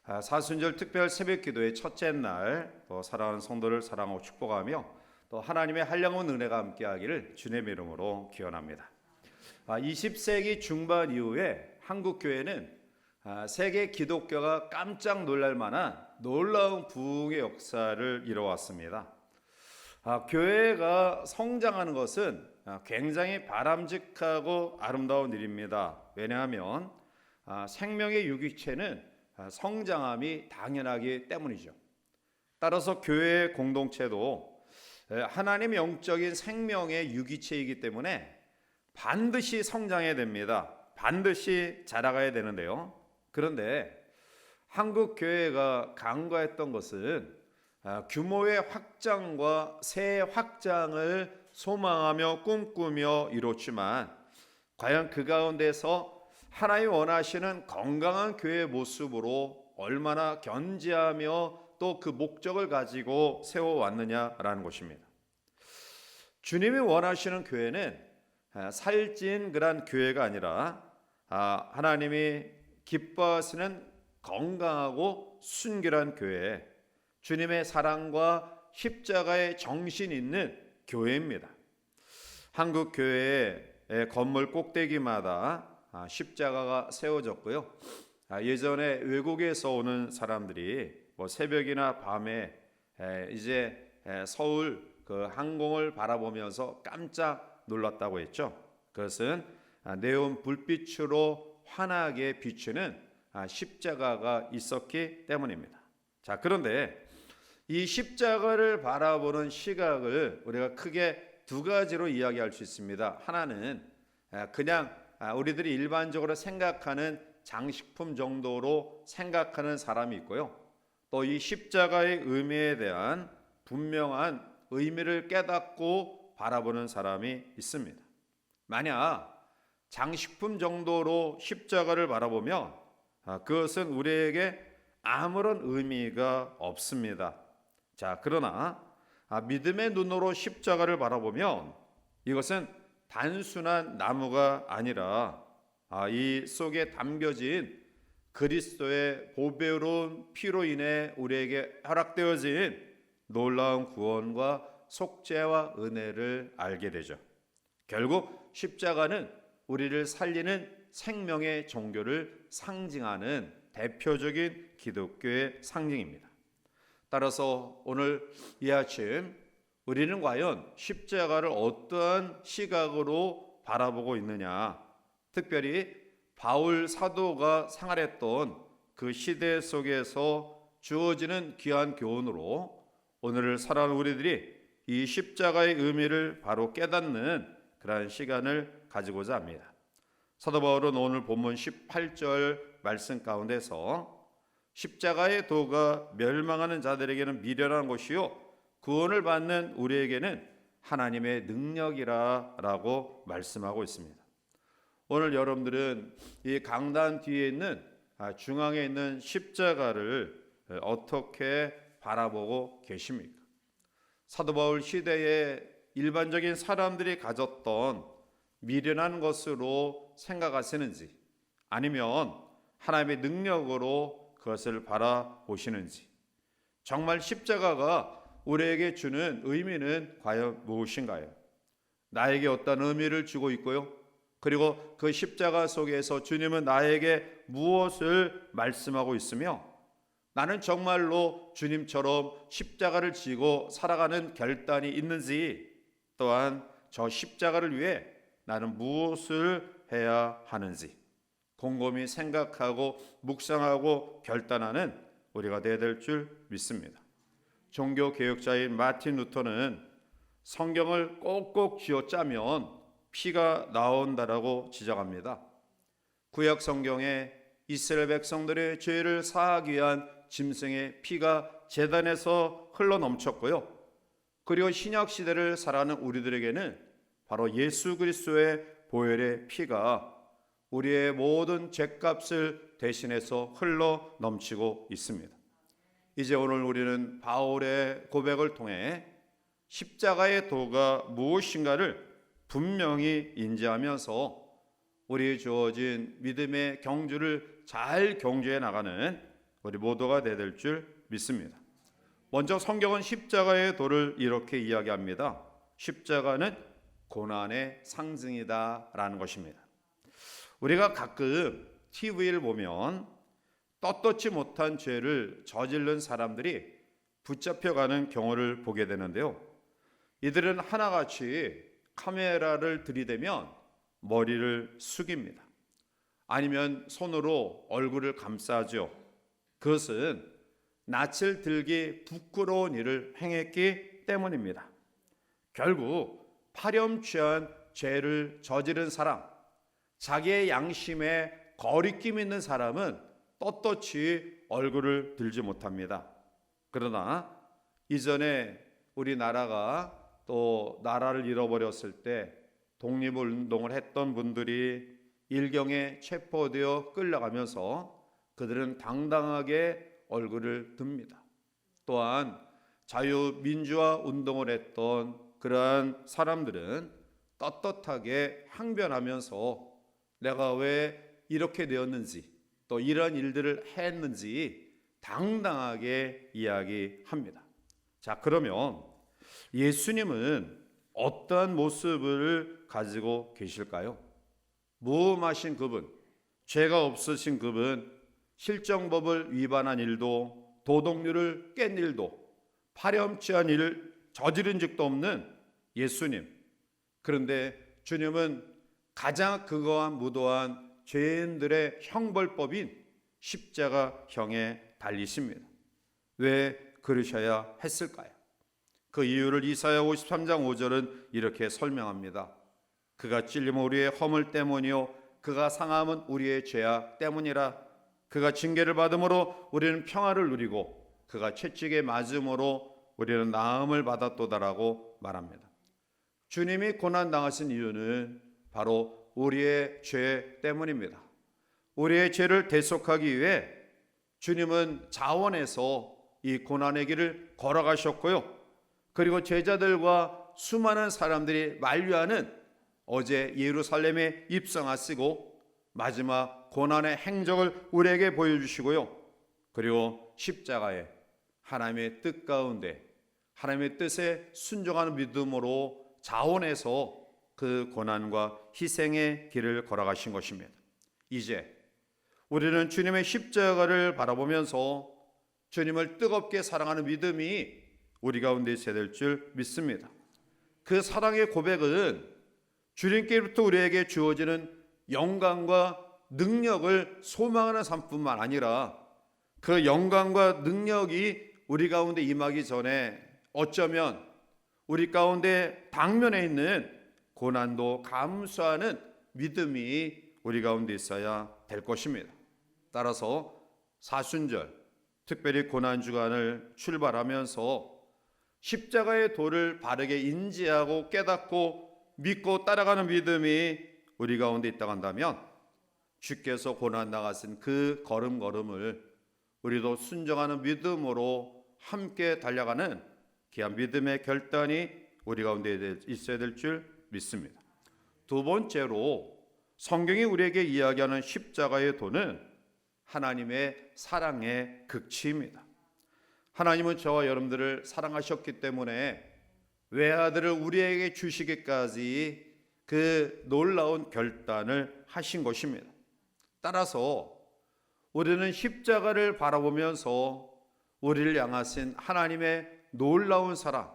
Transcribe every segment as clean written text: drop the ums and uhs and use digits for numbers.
사순절 특별 새벽기도의 첫째 날, 또 사랑하는 성도를 사랑하고 축복하며 또 하나님의 한량한 은혜가 함께하기를 주님의 이름으로 기원합니다. 20세기 중반 이후에 한국 교회는 세계 기독교가 깜짝 놀랄 만한 놀라운 부흥의 역사를 이뤄왔습니다. 교회가 성장하는 것은 굉장히 바람직하고 아름다운 일입니다. 왜냐하면 생명의 유기체는 성장함이 당연하기 때문이죠. 따라서 교회 공동체도 하나님 영적인 생명의 유기체이기 때문에 반드시 성장해야 됩니다. 반드시 자라가야 되는데요. 그런데 한국 교회가 간과했던 것은 규모의 확장과 새 확장을 소망하며 꿈꾸며 이뤘지만 과연 그 가운데서 하나님 원하시는 건강한 교회의 모습으로 얼마나 견지하며 또 그 목적을 가지고 세워왔느냐라는 것입니다. 주님이 원하시는 교회는 살찐 그런 교회가 아니라 하나님이 기뻐하시는 건강하고 순결한 교회, 주님의 사랑과 십자가의 정신 있는 교회입니다. 한국 교회의 건물 꼭대기마다 십자가가 세워졌고요. 예전에 외국에서 오는 사람들이 새벽이나 밤에 이제 서울 그 항공을 바라보면서 깜짝 놀랐다고 했죠. 그것은 네온 불빛으로 환하게 비추는 십자가가 있었기 때문입니다. 자, 그런데 이 십자가를 바라보는 시각을 우리가 크게 두 가지로 이야기할 수 있습니다. 하나는 그냥 우리들이 일반적으로 생각하는 장식품 정도로 생각하는 사람이 있고요. 또 이 십자가의 의미에 대한 분명한 의미를 깨닫고 바라보는 사람이 있습니다. 만약 장식품 정도로 십자가를 바라보면 그것은 우리에게 아무런 의미가 없습니다. 자, 그러나 믿음의 눈으로 십자가를 바라보면 이것은 단순한 나무가 아니라 이 속에 담겨진 그리스도의 보배로운 피로 인해 우리에게 허락되어진 놀라운 구원과 속죄와 은혜를 알게 되죠. 결국 십자가는 우리를 살리는 생명의 종교를 상징하는 대표적인 기독교의 상징입니다. 따라서 오늘 이 아침 우리는 과연 십자가를 어떠한 시각으로 바라보고 있느냐, 특별히 바울 사도가 생활했던 그 시대 속에서 주어지는 귀한 교훈으로 오늘을 살아가는 우리들이 이 십자가의 의미를 바로 깨닫는 그러한 시간을 가지고자 합니다. 사도 바울은 오늘 본문 18절 말씀 가운데서 십자가의 도가 멸망하는 자들에게는 미련한 것이요 구원을 받는 우리에게는 하나님의 능력이라 라고 말씀하고 있습니다. 오늘 여러분들은 이 강단 뒤에 있는 중앙에 있는 십자가를 어떻게 바라보고 계십니까? 사도 바울 시대에 일반적인 사람들이 가졌던 미련한 것으로 생각하시는지 아니면 하나님의 능력으로 그것을 바라보시는지, 정말 십자가가 우리에게 주는 의미는 과연 무엇인가요? 나에게 어떤 의미를 주고 있고요, 그리고 그 십자가 속에서 주님은 나에게 무엇을 말씀하고 있으며 나는 정말로 주님처럼 십자가를 지고 살아가는 결단이 있는지, 또한 저 십자가를 위해 나는 무엇을 해야 하는지 곰곰이 생각하고 묵상하고 결단하는 우리가 되어야 될 줄 믿습니다. 종교개혁자인 마틴 루터는 성경을 꼭꼭 쥐어짜면 피가 나온다라고 지적합니다. 구약 성경에 이스라엘 백성들의 죄를 사하기 위한 짐승의 피가 제단에서 흘러넘쳤고요. 그리고 신약 시대를 살아가는 우리들에게는 바로 예수 그리스도의 보혈의 피가 우리의 모든 죄값을 대신해서 흘러넘치고 있습니다. 이제 오늘 우리는 바울의 고백을 통해 십자가의 도가 무엇인가를 분명히 인지하면서 우리의 주어진 믿음의 경주를 잘 경주해 나가는 우리 모두가 될 줄 믿습니다. 먼저 성경은 십자가의 도를 이렇게 이야기합니다. 십자가는 고난의 상징이다라는 것입니다. 우리가 가끔 TV를 보면 떳떳지 못한 죄를 저지른 사람들이 붙잡혀가는 경우를 보게 되는데요. 이들은 하나같이 카메라를 들이대면 머리를 숙입니다. 아니면 손으로 얼굴을 감싸죠. 그것은 낯을 들기 부끄러운 일을 행했기 때문입니다. 결국 파렴치한 죄를 저지른 사람, 자기의 양심에 거리낌 있는 사람은 떳떳이 얼굴을 들지 못합니다. 그러나 이전에 우리나라가 또 나라를 잃어버렸을 때 독립운동을 했던 분들이 일경에 체포되어 끌려가면서 그들은 당당하게 얼굴을 듭니다. 또한 자유민주화 운동을 했던 그러한 사람들은 떳떳하게 항변하면서 내가 왜 이렇게 되었는지 또 이런 일들을 했는지 당당하게 이야기합니다. 자, 그러면 예수님은 어떠한 모습을 가지고 계실까요? 무엄하신 그분, 죄가 없으신 그분, 실정법을 위반한 일도 도덕률을 깬 일도 파렴치한 일을 저지른 적도 없는 예수님. 그런데 주님은 가장 극악한 무도한 죄인들의 형벌법인 십자가형에 달리십니다. 왜 그러셔야 했을까요? 그 이유를 이사야 53장 5절은 이렇게 설명합니다. 그가 찔림은 우리의 허물 때문이요 그가 상함은 우리의 죄악 때문이라. 그가 징계를 받음으로 우리는 평화를 누리고 그가 채찍에 맞음으로 우리는 나음을 받았도다라고 말합니다. 주님이 고난당하신 이유는 바로 우리의 죄 때문입니다. 우리의 죄를 대속하기 위해 주님은 자원에서 이 고난의 길을 걸어가셨고요. 그리고 제자들과 수많은 사람들이 만류하는 어제 예루살렘에 입성하시고 마지막 고난의 행적을 우리에게 보여주시고요. 그리고 십자가에 하나님의 뜻 가운데 하나님의 뜻에 순종하는 믿음으로 자원해서 그 고난과 희생의 길을 걸어가신 것입니다. 이제 우리는 주님의 십자가를 바라보면서 주님을 뜨겁게 사랑하는 믿음이 우리 가운데 있어야 될 줄 믿습니다. 그 사랑의 고백은 주님께로부터 우리에게 주어지는 영광과 능력을 소망하는 삶뿐만 아니라 그 영광과 능력이 우리 가운데 임하기 전에 어쩌면 우리 가운데 당면에 있는 고난도 감수하는 믿음이 우리 가운데 있어야 될 것입니다. 따라서 사순절, 특별히 고난주간을 출발하면서 십자가의 도를 바르게 인지하고 깨닫고 믿고 따라가는 믿음이 우리 가운데 있다고 한다면 주께서 고난당하신 그 걸음걸음을 우리도 순종하는 믿음으로 함께 달려가는 귀한 믿음의 결단이 우리 가운데 있어야 될 줄 믿습니다. 두 번째로 성경이 우리에게 이야기하는 십자가의 도는 하나님의 사랑의 극치입니다. 하나님은 저와 여러분들을 사랑하셨기 때문에 외아들을 우리에게 주시기까지 그 놀라운 결단을 하신 것입니다. 따라서 우리는 십자가를 바라보면서 우리를 향하신 하나님의 놀라운 사랑,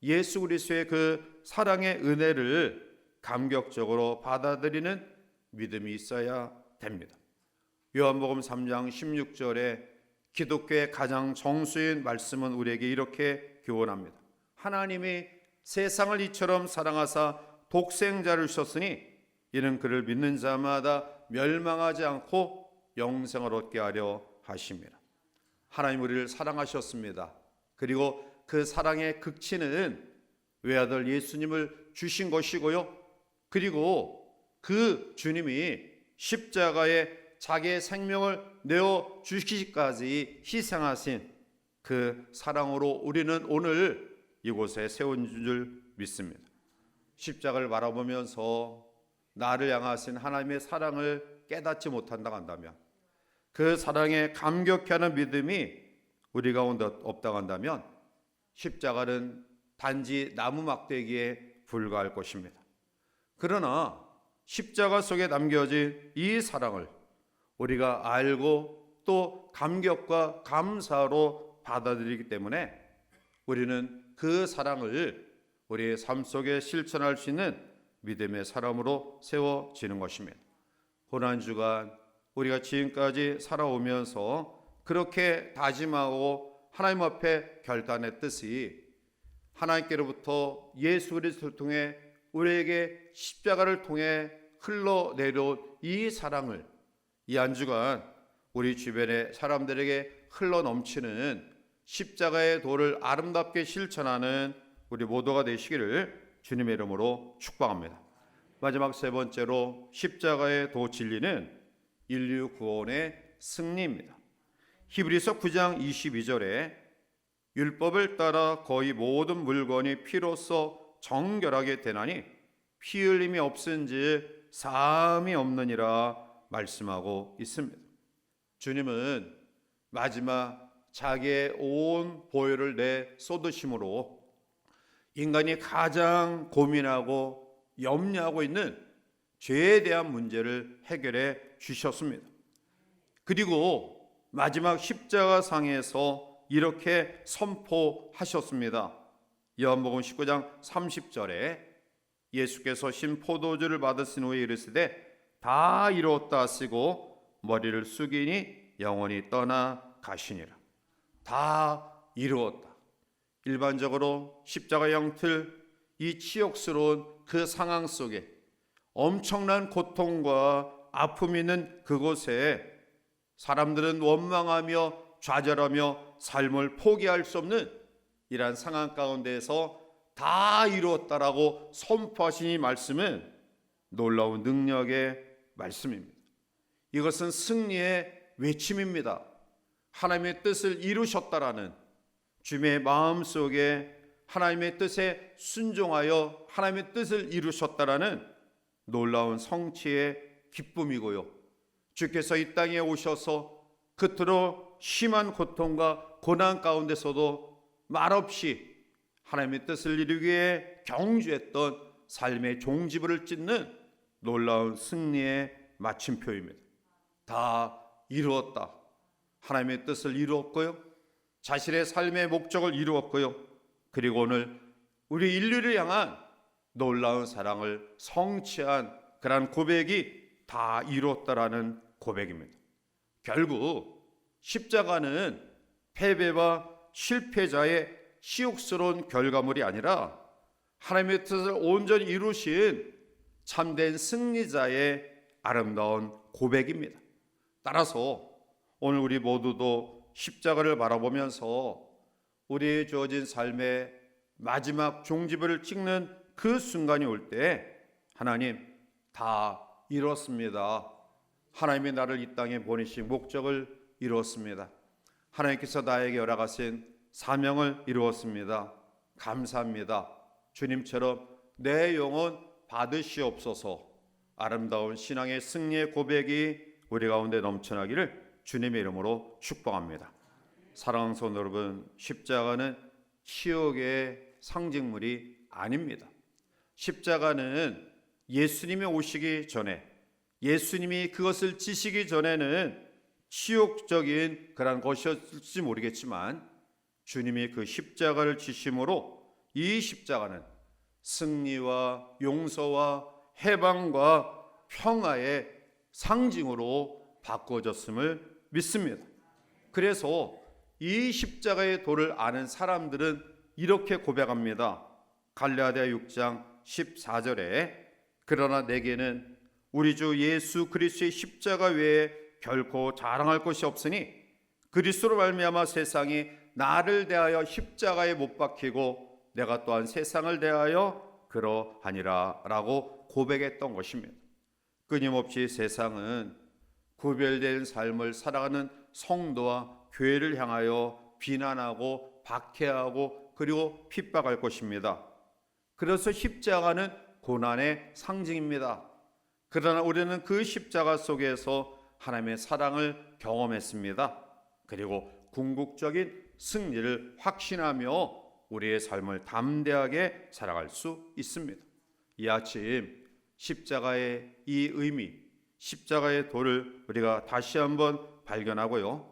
예수 그리스도의 그 사랑의 은혜를 감격적으로 받아들이는 믿음이 있어야 됩니다. 요한복음 3장 16절에 기독교의 가장 정수인 말씀은 우리에게 이렇게 교훈합니다. 하나님이 세상을 이처럼 사랑하사 독생자를 주셨으니 이는 그를 믿는 자마다 멸망하지 않고 영생을 얻게 하려 하심이라. 하나님 우리를 사랑하셨습니다. 그리고 그 사랑의 극치는 외아들 예수님을 주신 것이고요. 그리고 그 주님이 십자가에 자기의 생명을 내어 주시기까지 희생하신 그 사랑으로 우리는 오늘 이곳에 세운 줄 믿습니다. 십자가를 바라보면서 나를 향하신 하나님의 사랑을 깨닫지 못한다고 한다면, 그 사랑에 감격해하는 믿음이 우리 가운데 없다고 한다면 십자가는 단지 나무 막대기에 불과할 것입니다. 그러나 십자가 속에 남겨진 이 사랑을 우리가 알고 또 감격과 감사로 받아들이기 때문에 우리는 그 사랑을 우리의 삶 속에 실천할 수 있는 믿음의 사람으로 세워지는 것입니다. 고난주간 우리가 지금까지 살아오면서 그렇게 다짐하고 하나님 앞에 결단했듯이 하나님께로부터 예수 그리스도를 통해 우리에게 십자가를 통해 흘러내려온 이 사랑을 이 한 주간 우리 주변의 사람들에게 흘러넘치는 십자가의 도를 아름답게 실천하는 우리 모두가 되시기를 주님의 이름으로 축복합니다. 마지막 세 번째로 십자가의 도 진리는 인류 구원의 승리입니다. 히브리서 9장 22절에 율법을 따라 거의 모든 물건이 피로써 정결하게 되나니 피 흘림이 없은즉 사함이 없느니라 말씀하고 있습니다. 주님은 마지막 자기의 온 보혈을 내 쏟으심으로 인간이 가장 고민하고 염려하고 있는 죄에 대한 문제를 해결해 주셨습니다. 그리고 마지막 십자가상에서 이렇게 선포하셨습니다. 요한복음 19장 30절에 예수께서 신 포도주를 받으신 후에 이르시되 다 이루었다 하시고 머리를 숙이니 영원히 떠나 가시니라. 다 이루었다. 일반적으로 십자가 형틀 이 치욕스러운 그 상황 속에 엄청난 고통과 아픔이 있는 그곳에 사람들은 원망하며 좌절하며 삶을 포기할 수 없는 이러한 상황 가운데에서 다 이루었다라고 선포하신 이 말씀은 놀라운 능력의 말씀입니다. 이것은 승리의 외침입니다. 하나님의 뜻을 이루셨다라는 주님의 마음속에 하나님의 뜻에 순종하여 하나님의 뜻을 이루셨다라는 놀라운 성취의 기쁨이고요. 주께서 이 땅에 오셔서 그토록 심한 고통과 고난 가운데서도 말없이 하나님의 뜻을 이루기 위해 경주했던 삶의 종지부를 찢는 놀라운 승리의 마침표입니다. 다 이루었다. 하나님의 뜻을 이루었고요. 자신의 삶의 목적을 이루었고요. 그리고 오늘 우리 인류를 향한 놀라운 사랑을 성취한 그러한 고백이 다 이루었다라는 고백입니다. 결국 십자가는 패배와 실패자의 치욕스러운 결과물이 아니라 하나님의 뜻을 온전히 이루신 참된 승리자의 아름다운 고백입니다. 따라서 오늘 우리 모두도 십자가를 바라보면서 우리의 주어진 삶의 마지막 종지부를 찍는 그 순간이 올 때 하나님 다 이뤘습니다. 하나님이 나를 이 땅에 보내신 목적을 이루었습니다. 하나님께서 나에게 허락하신 사명을 이루었습니다. 감사합니다. 주님처럼 내 영혼 받으시옵소서. 아름다운 신앙의 승리의 고백이 우리 가운데 넘쳐나기를 주님의 이름으로 축복합니다. 사랑하는 성도 여러분, 십자가는 치욕의 상징물이 아닙니다. 십자가는 예수님이 오시기 전에, 예수님이 그것을 지시기 전에는 치욕적인 그런 것이었을지 모르겠지만 주님이 그 십자가를 지심으로 이 십자가는 승리와 용서와 해방과 평화의 상징으로 바꿔졌음을 믿습니다. 그래서 이 십자가의 도를 아는 사람들은 이렇게 고백합니다. 갈라디아 6장 14절에 그러나 내게는 우리 주 예수 그리스도의 십자가 외에 결코 자랑할 것이 없으니 그리스도로 말미암아 세상이 나를 대하여 십자가에 못 박히고 내가 또한 세상을 대하여 그러하니라 라고 고백했던 것입니다. 끊임없이 세상은 구별된 삶을 살아가는 성도와 교회를 향하여 비난하고 박해하고 그리고 핍박할 것입니다. 그래서 십자가는 고난의 상징입니다. 그러나 우리는 그 십자가 속에서 하나님의 사랑을 경험했습니다. 그리고 궁극적인 승리를 확신하며 우리의 삶을 담대하게 살아갈 수 있습니다. 이 아침 십자가의 이 의미, 십자가의 도를 우리가 다시 한번 발견하고요.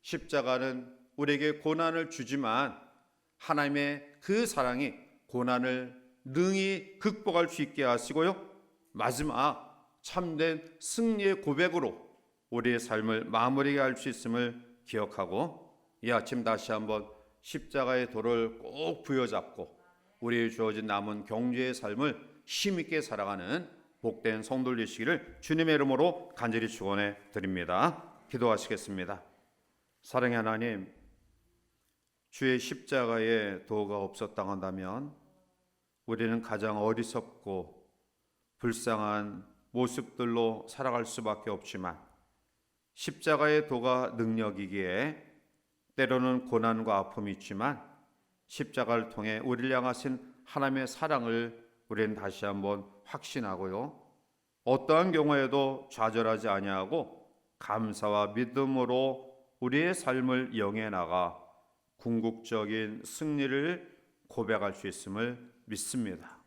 십자가는 우리에게 고난을 주지만 하나님의 그 사랑이 고난을 능히 극복할 수 있게 하시고요. 마지막 참된 승리의 고백으로 우리의 삶을 마무리할 수 있음을 기억하고 이 아침 다시 한번 십자가의 도를 꼭 부여잡고 우리의 주어진 남은 경주의 삶을 힘있게 살아가는 복된 성도들 되시기를 주님의 이름으로 간절히 축원해 드립니다. 기도하시겠습니다. 사랑의 하나님, 주의 십자가의 도가 없었다 한다면 우리는 가장 어리석고 불쌍한 모습들로 살아갈 수밖에 없지만 십자가의 도가 능력이기에 때로는 고난과 아픔이 있지만 십자가를 통해 우리를 향하신 하나님의 사랑을 우리는 다시 한번 확신하고요. 어떠한 경우에도 좌절하지 아니하고 감사와 믿음으로 우리의 삶을 영해 나가 궁극적인 승리를 고백할 수 있음을 믿습니다.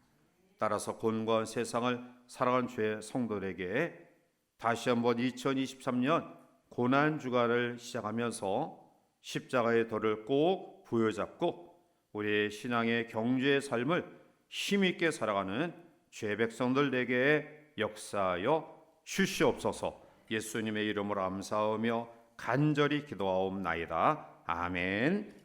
따라서 곤고한 세상을 살아간 주의 성도들에게 다시 한번 2023년 고난 주간을 시작하면서 십자가의 도를 꼭 부여잡고 우리의 신앙의 경주의 삶을 힘있게 살아가는 주의 백성들에게 역사하여 주시옵소서. 예수님의 이름으로 감사하며 간절히 기도하옵나이다. 아멘.